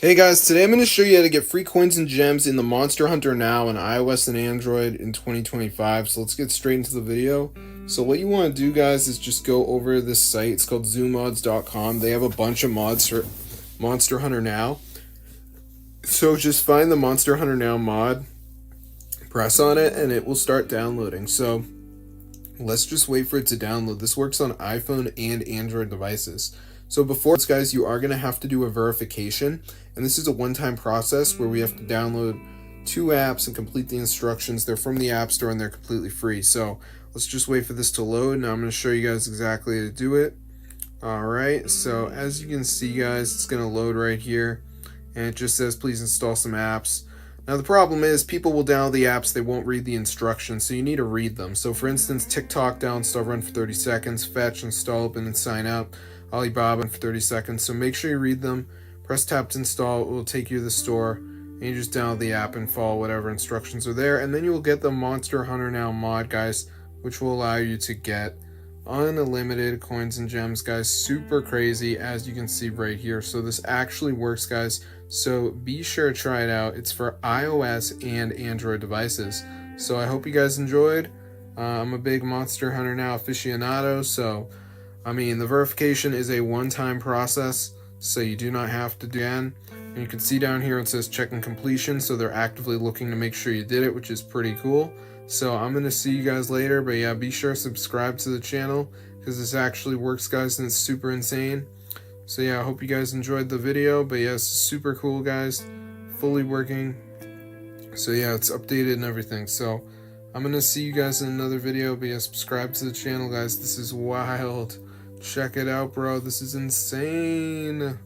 Hey guys, today I'm going to show you how to get free coins and gems in the Monster Hunter Now on iOS and Android in 2025. So let's get straight into the video. So what you want to do, guys, is just go over to this site. It's called zoomods.com. They have a bunch of mods for Monster Hunter Now. So just find the Monster Hunter Now mod, press on it, and it will start downloading. So let's just wait for it to download. This works on iPhone and Android devices. So before this, guys, you are going to have to do a verification, and this is a one-time process where we have to download 2 apps and complete the instructions. They're from the App Store and they're completely free. So let's just wait for this to load. Now I'm going to show you guys exactly how to do it. Alright, so as you can see, guys, it's going to load right here, and it just says please install some apps. Now the problem is people will download the apps, they won't read the instructions, so you need to read them. So for instance, TikTok download, run for 30 seconds, Fetch, install, open, and sign up. Alibaba for 30 seconds. So make sure you read them. Press tap to install. It will take you to the store, and you just download the app and follow whatever instructions are there, and then you will get the Monster Hunter Now mod, guys, which will allow you to get unlimited coins and gems, guys. Super crazy, as you can see right here. So this actually works, guys, so be sure to try it out. It's for iOS and Android devices. So I hope you guys enjoyed. I'm a big Monster Hunter Now aficionado, so I mean, the verification is a one-time process, so you do not have to do it again. And you can see down here it says checking completion, so they're actively looking to make sure you did it, which is pretty cool. So I'm going to see you guys later, but yeah, be sure to subscribe to the channel, because this actually works, guys, and it's super insane. So yeah, I hope you guys enjoyed the video, but yeah, it's super cool, guys, fully working. So yeah, it's updated and everything. So I'm going to see you guys in another video, but yeah, subscribe to the channel, guys. This is wild. Check it out, bro. This is insane.